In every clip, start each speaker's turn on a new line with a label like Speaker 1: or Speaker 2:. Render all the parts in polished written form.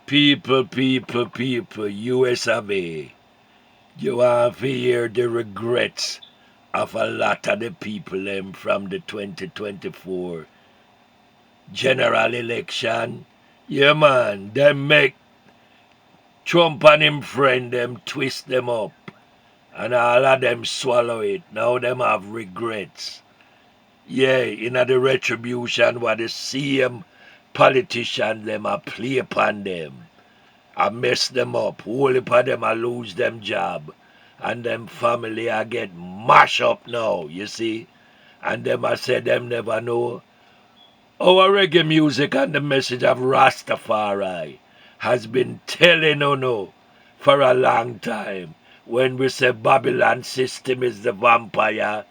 Speaker 1: People, US of A. You have to hear the regrets of a lot of the people them from the 2024 general election. Yeah, man, them make Trump and him friend them twist them up. And all of them swallow it. Now them have regrets. Yeah, in the retribution what the same politician them a play upon them. I mess them up. Whole heap of them a lose them job. And them family a get mash up now, you see. And them a say them never know. Our reggae music and the message of Rastafari has been telling you for a long time. When we say Babylon system is the vampire,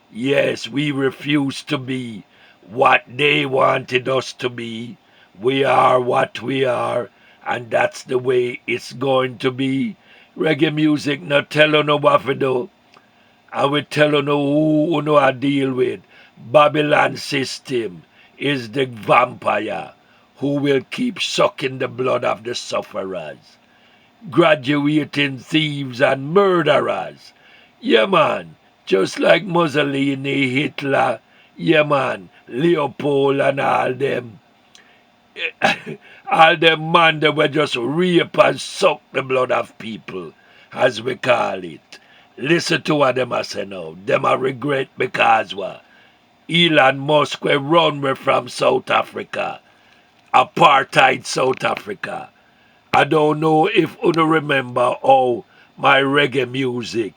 Speaker 1: yes, we refuse to be what they wanted us to be. We are what we are, and that's the way it's going to be. Reggae music not telling you what to do. And we telling you who you I deal with. Babylon system is the vampire who will keep sucking the blood of the sufferers. Graduating thieves and murderers. Yeah, man. Just like Mussolini, Hitler, yeah, man. Leopold and all them. All them man that were just rape and suck the blood of people, as we call it. Listen to what them a say now. Them a regret because what? Elon Musk will run me from South Africa. Apartheid South Africa. I don't know if you remember how my reggae music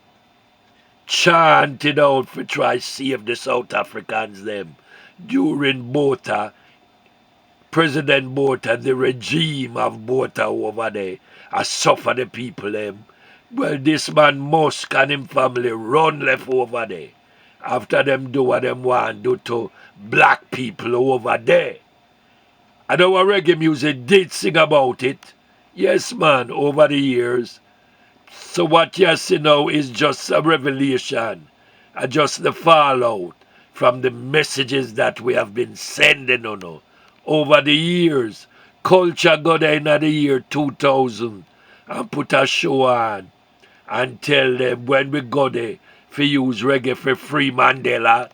Speaker 1: chanted out for try save the South Africans them during BOTHA, President BOTHA, the regime of BOTHA over there, I suffer the people them. Well, this man Musk and him family run left over there after them do what them want do to black people over there. And our reggae music did sing about it. Yes, man, over the years. So what you see now is just a revelation, just the fallout from the messages that we have been sending on over the years. Culture got in the year 2000 and put a show on and tell them when we go there for use reggae for free Mandela,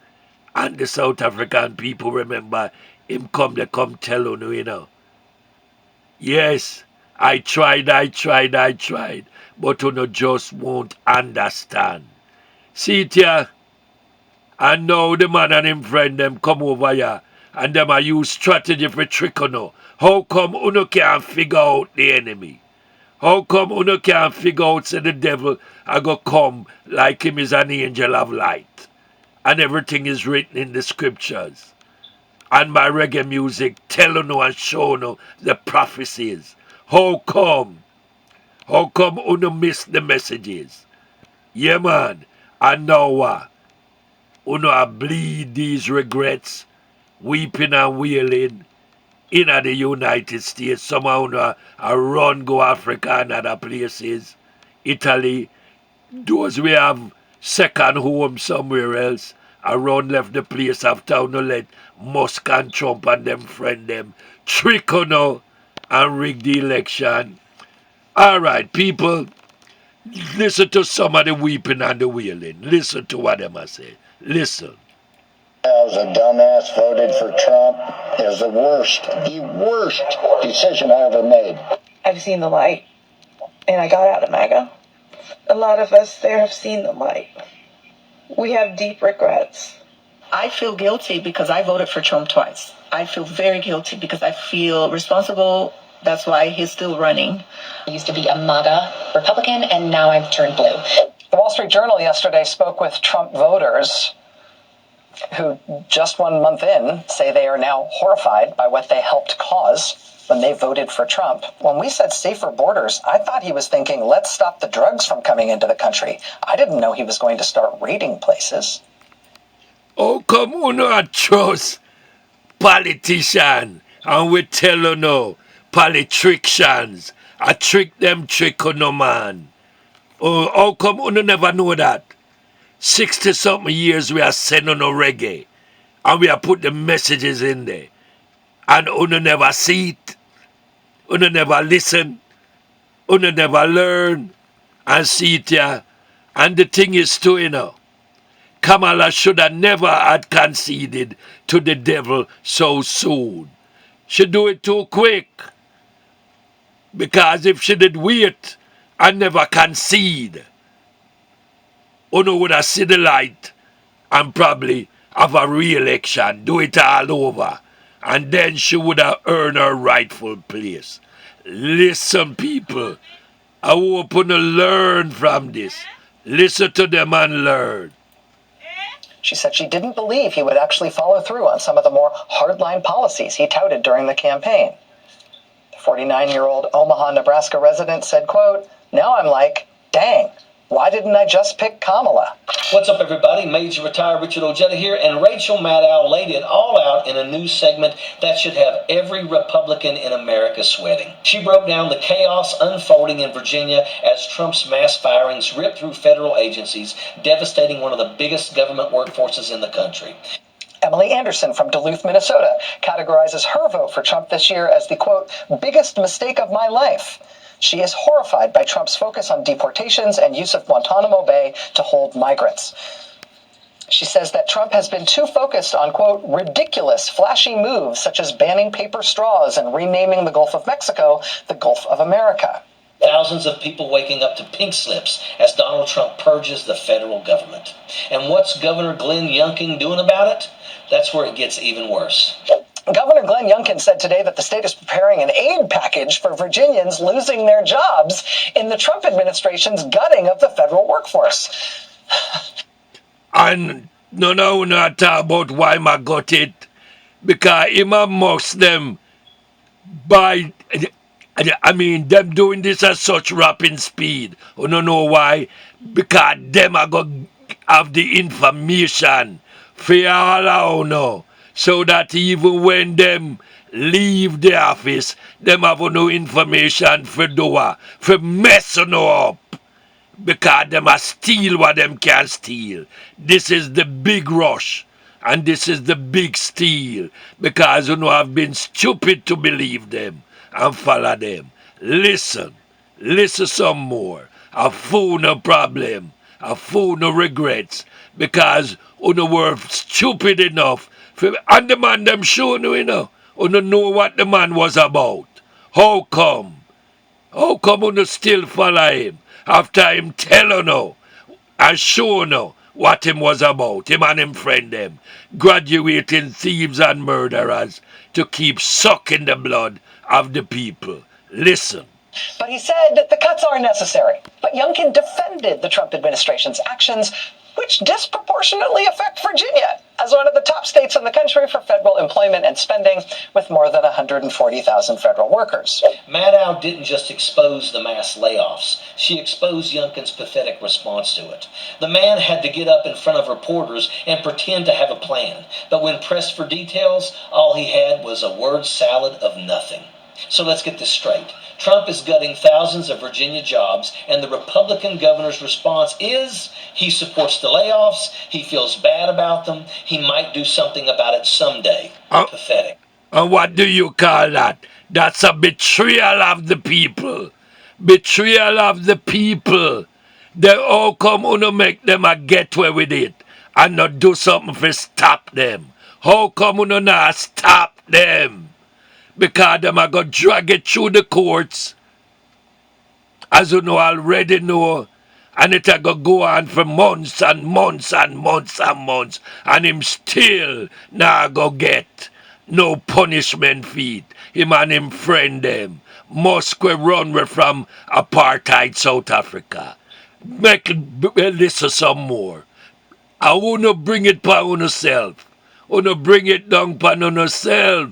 Speaker 1: and the South African people remember him come tell you know. Yes, I tried, but you just won't understand. See it here, and now the man and him friend them come over here, and them a use strategy for trick you. How come you can't figure out the enemy? How come you can't figure out say the devil a go come like him is an angel of light? And everything is written in the scriptures. And my reggae music tell you and show you the prophecies. How come? How come you miss the messages? Yeah, man. And now what? You bleed these regrets, weeping and wailing in the United States. Some of you run go Africa and other places. Italy. Those we have second home somewhere else. Around left the place after you let Musk and Trump and them friend them trick you and rig the election. Alright, people, listen to some of the weeping and the wailing. Listen to what them I say. Listen.
Speaker 2: I was a dumbass, voted for Trump. It was the worst decision I ever made.
Speaker 3: I've seen the light, and I got out of MAGA. A lot of us there have seen the light. We have deep regrets.
Speaker 4: I feel guilty because I voted for Trump twice. I feel very guilty because I feel responsible. That's why he's still running.
Speaker 5: I used to be a MAGA Republican, and now I've turned blue.
Speaker 6: The Wall Street Journal yesterday spoke with Trump voters who just 1 month in say they are now horrified by what they helped cause when they voted for Trump. When we said safer borders, I thought he was thinking, let's stop the drugs from coming into the country. I didn't know he was going to start raiding places.
Speaker 1: Oh, come on, not trust politician. And we tell you no, politicians. I trick them trick on no man. Oh, how come you never know that? 60-something years we are sending no reggae. And we are put the messages in there. And you never see it. Una never listen. Una never learn and see it here. And the thing is too, Kamala should have never had conceded to the devil so soon. She do it too quick. Because if she did wait and never concede, Uno would have seen the light and probably have a re-election, do it all over. And then she would have earned her rightful place. Listen, people, I hope you learn from this. Listen to them and learn.
Speaker 6: She said she didn't believe he would actually follow through on some of the more hardline policies he touted during the campaign. The 49-year-old Omaha, Nebraska resident said, quote, "Now I'm like, dang, why didn't I just pick Kamala?"
Speaker 7: What's up, everybody? Major Retired Richard Ojeda here, and Rachel Maddow laid it all out in a new segment that should have every Republican in America sweating. She broke down the chaos unfolding in Virginia as Trump's mass firings ripped through federal agencies, devastating one of the biggest government workforces in the country.
Speaker 6: Emily Anderson from Duluth, Minnesota, categorizes her vote for Trump this year as the, quote, "biggest mistake of my life." She is horrified by Trump's focus on deportations and use of Guantanamo Bay to hold migrants. She says that Trump has been too focused on, quote, "ridiculous, flashy moves such as banning paper straws and renaming the Gulf of Mexico the Gulf of America."
Speaker 7: Thousands of people waking up to pink slips as Donald Trump purges the federal government. And what's Governor Glenn Youngkin doing about it? That's where it gets even worse.
Speaker 6: Governor Glenn Youngkin said today that the state is preparing an aid package for Virginians losing their jobs in the Trump administration's gutting of the federal workforce.
Speaker 1: And no talk about why I got it. Because him a Muslim by, them doing this at such rapid speed. You don't know why? Because them are going to have the information for all know. So that even when them leave the office, them have no information for messing up. Because them are steal what them can steal. This is the big rush. And this is the big steal. Because have been stupid to believe them and follow them. Listen some more. A fool no problem. A fool no regrets. Because were stupid enough. And the man them sure know, know what the man was about. How come? How come you still follow him? After him tell and show what him was about, him and him friend them, graduating thieves and murderers to keep sucking the blood of the people. Listen.
Speaker 6: But he said that the cuts are necessary. But Youngkin defended the Trump administration's actions, which disproportionately affect Virginia as one of the top states in the country for federal employment and spending, with more than 140,000 federal workers.
Speaker 7: Maddow didn't just expose the mass layoffs. She exposed Youngkin's pathetic response to it. The man had to get up in front of reporters and pretend to have a plan. But when pressed for details, all he had was a word salad of nothing. So let's get this straight. Trump is gutting thousands of Virginia jobs, and the Republican governor's response is he supports the layoffs, he feels bad about them, he might do something about it someday. Pathetic.
Speaker 1: And what do you call that? That's a betrayal of the people. Betrayal of the people. They all come on make them a get away with it and not do something to stop them. How come on not stop them? Because them are going to drag it through the courts, as you already know, and it are going to go on for months and months and months and months, and him still not going to get no punishment for it. Him and him friend them must go run away from apartheid South Africa. Listen some more. I want to bring it upon yourself. I want to bring it down upon yourself.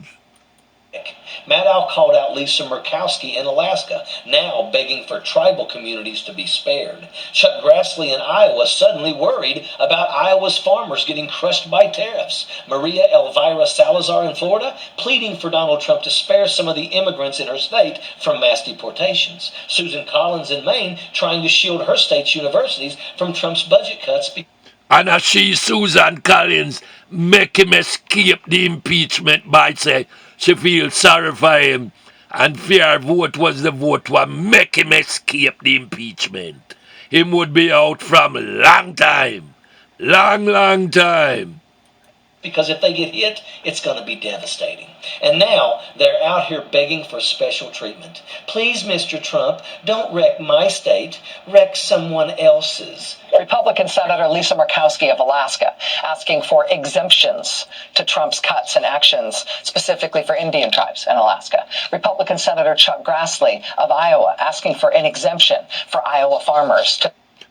Speaker 7: Maddow called out Lisa Murkowski in Alaska, now begging for tribal communities to be spared. Chuck Grassley in Iowa suddenly worried about Iowa's farmers getting crushed by tariffs. Maria Elvira Salazar in Florida pleading for Donald Trump to spare some of the immigrants in her state from mass deportations. Susan Collins in Maine trying to shield her state's universities from Trump's budget cuts.
Speaker 1: And as Susan Collins, make him escape the impeachment by saying she feels sorry for him And fair vote was the vote to make him escape the impeachment. Him would be out from long time. Long time.
Speaker 7: Because if they get hit, it's going to be devastating. And now they're out here begging for special treatment. Please, Mr. Trump, don't wreck my state, wreck someone else's.
Speaker 6: Republican Senator Lisa Murkowski of Alaska asking for exemptions to Trump's cuts and actions, specifically for Indian tribes in Alaska. Republican Senator Chuck Grassley of Iowa asking for an exemption for Iowa farmers.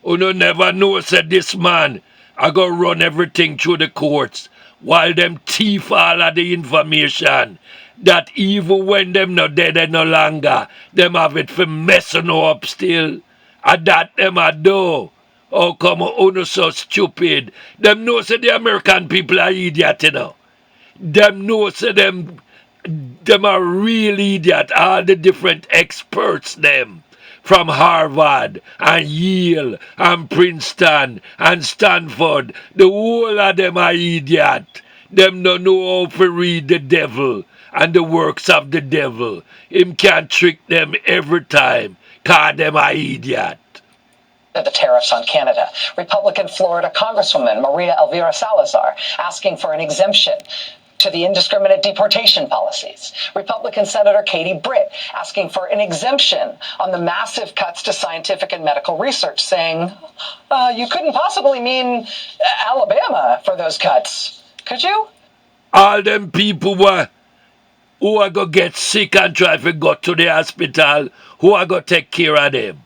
Speaker 1: Uno never know, said this man, I go run everything through the courts while them thief all of the information that even when them not dead and no longer, them have it for messing up still. And that them a do. Oh, come on, uno so stupid. Them know say the American people are idiot, you know. Them know say them are real idiot, all the different experts them. From Harvard and Yale and Princeton and Stanford. The whole of them are idiot. Them don't know how to read the devil and the works of the devil. Him can't trick them every time, cause them are idiot.
Speaker 6: The tariffs on Canada. Republican Florida Congresswoman Maria Elvira Salazar asking for an exemption to the indiscriminate deportation policies. Republican Senator Katie Britt asking for an exemption on the massive cuts to scientific and medical research, saying, you couldn't possibly mean Alabama for those cuts, could you?
Speaker 1: All them people who are going to get sick and try to go to the hospital, who are going to take care of them.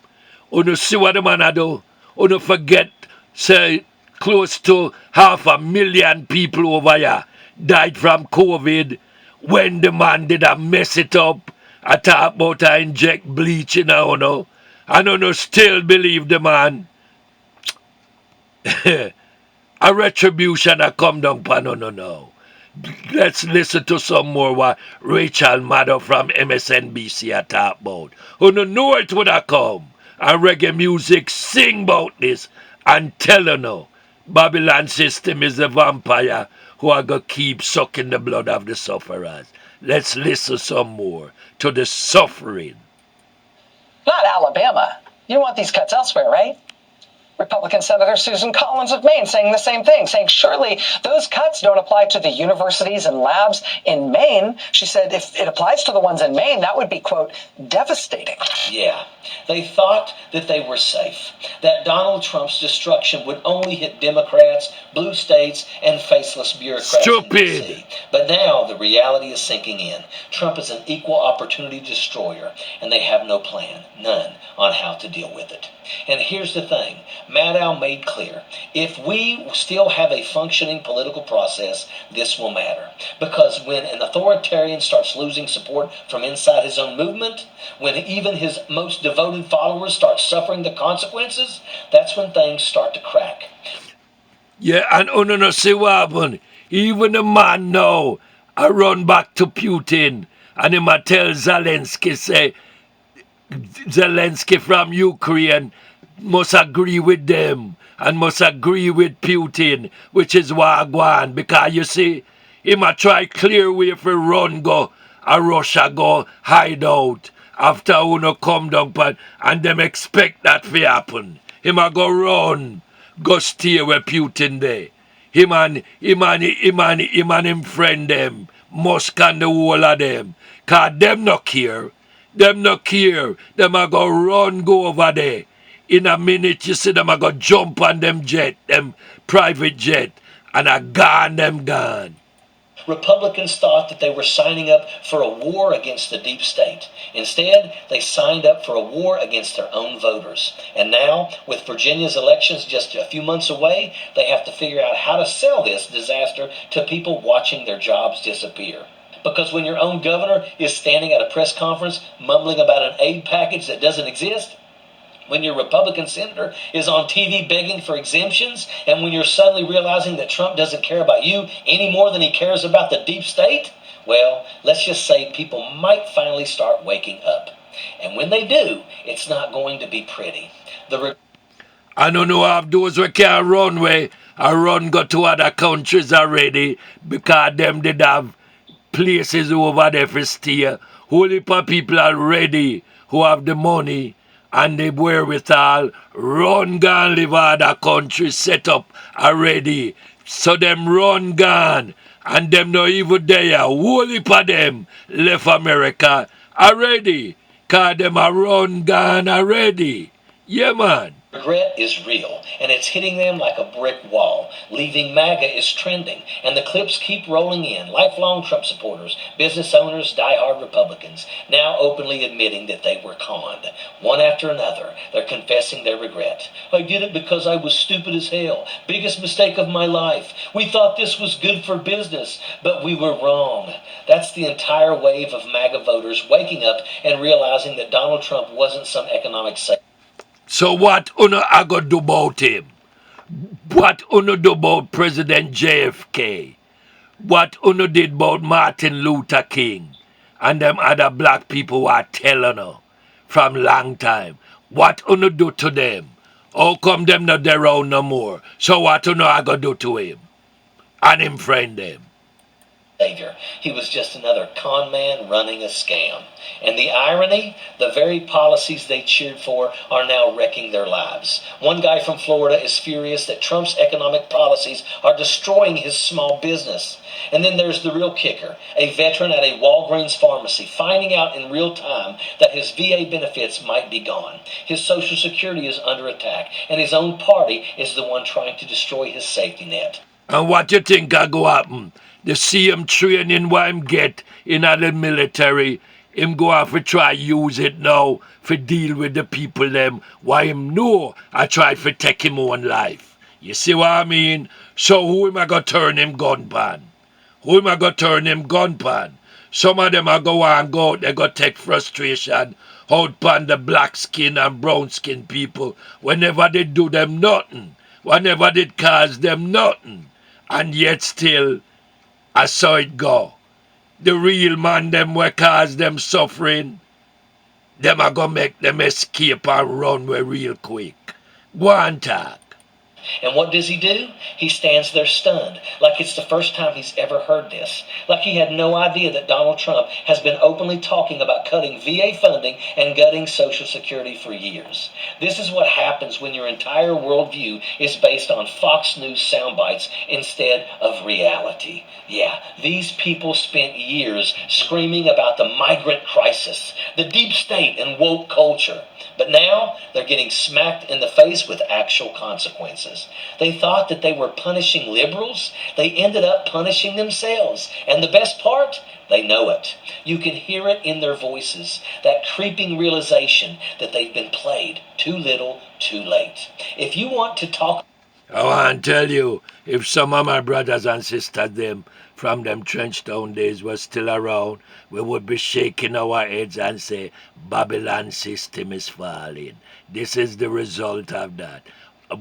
Speaker 1: You see what the man do? You forget, say, close to 500,000 people over here died from COVID when the man did a mess it up. I talk about I inject bleach in you know. I don't still believe the man. A retribution a come down pan no. Let's listen to some more what Rachel Maddow from MSNBC a talk about. You know it would have come. And reggae music sing about this and tell you now. Babylon system is the vampire who are going to keep sucking the blood of the sufferers. Let's listen some more to the suffering.
Speaker 6: Not Alabama. You want these cuts elsewhere, right? Republican Senator Susan Collins of Maine saying the same thing, saying surely those cuts don't apply to the universities and labs in Maine. She said if it applies to the ones in Maine, that would be, quote, devastating.
Speaker 7: Yeah, they thought that they were safe, that Donald Trump's destruction would only hit Democrats, blue states, and faceless bureaucrats.
Speaker 1: Stupid.
Speaker 7: In D.C. But now the reality is sinking in. Trump is an equal opportunity destroyer, and they have no plan, none, on how to deal with it. And here's the thing. Maddow made clear, if we still have a functioning political process, this will matter. Because when an authoritarian starts losing support from inside his own movement, when even his most devoted followers start suffering the consequences, that's when things start to crack.
Speaker 1: Yeah, and no see what happened. Even the man now, I run back to Putin, and him a tell Zelensky, say, Zelensky from Ukraine must agree with them and must agree with Putin, which is Wagwan, because you see, him a try clear way for run go, and Russia go hide out after uno come down and them expect that to happen. Him a go run, go stay with Putin there. Him and him friend them, Musk and the whole of them, cause them no care. Them no care. Them a go run go over there. In a minute, you see them a go jump on them jet, them private jet, and a gone them gone.
Speaker 7: Republicans thought that they were signing up for a war against the deep state. Instead, they signed up for a war against their own voters. And now, with Virginia's elections just a few months away, they have to figure out how to sell this disaster to people watching their jobs disappear. Because when your own governor is standing at a press conference mumbling about an aid package that doesn't exist, when your Republican senator is on TV begging for exemptions, and when you're suddenly realizing that Trump doesn't care about you any more than he cares about the deep state, well, let's just say people might finally start waking up. And when they do, it's not going to be pretty.
Speaker 1: I don't know how those who can run way, or run go to other countries already, because them did have places over there for stay, Whole heap of people already who have the money and the wherewithal run gone live other country set up already. So them run gone and them no even there. Whole heap of them left America already. Cause them a run gone already. Yeah, man.
Speaker 7: Regret is real, and it's hitting them like a brick wall. Leaving MAGA is trending, and the clips keep rolling in. Lifelong Trump supporters, business owners, diehard Republicans, now openly admitting that they were conned. One after another, they're confessing their regret. I did it because I was stupid as hell. Biggest mistake of my life. We thought this was good for business, but we were wrong. That's the entire wave of MAGA voters waking up and realizing that Donald Trump wasn't some economic savior.
Speaker 1: So what uno I go do about him? What uno do about President JFK? What uno did about Martin Luther King? And them other black people who are telling her from long time. What uno do to them? How come them not there around no more? So what uno I go do to him? And him friend them?
Speaker 7: Savior. He was just another con man running a scam. And the irony, the very policies they cheered for are now wrecking their lives. One guy from Florida is furious that Trump's economic policies are destroying his small business. And then there's the real kicker, a veteran at a Walgreens pharmacy finding out in real time that his VA benefits might be gone. His Social Security is under attack, and his own party is the one trying to destroy his safety net.
Speaker 1: And what you think I go happen? The same training what him get in the military, him go have to try use it now for deal with the people them. Why him know I try to take him own life. You see what I mean? So who am I gonna turn him gun pan? Who am I gonna turn him gun pan? Some of them are go and go out, they go take frustration out pan the black skin and brown skin people whenever they do them nothing. Whenever they cause them nothing. And yet still I saw it go. The real man them will cause them suffering. Them are gonna make them escape and run way real quick. Go on talk.
Speaker 7: And what does he do? He stands there stunned, like it's the first time he's ever heard this. Like he had no idea that Donald Trump has been openly talking about cutting VA funding and gutting Social Security for years. This is what happens when your entire worldview is based on Fox News soundbites instead of reality. Yeah, these people spent years screaming about the migrant crisis, the deep state and woke culture. But now they're getting smacked in the face with actual consequences. They thought that they were punishing liberals. They ended up punishing themselves. And the best part, they know it. You can hear it in their voices, that creeping realization that they've been played too little, too late. If you want to talk...
Speaker 1: I want to tell you, if some of my brothers and sisters them from them Trenchtown days were still around, we would be shaking our heads and say, Babylon system is falling. This is the result of that.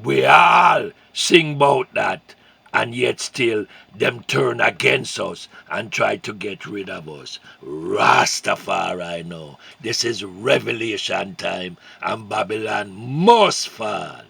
Speaker 1: We all sing about that, and yet still them turn against us and try to get rid of us. Rastafari know. This is revelation time, and Babylon must fall.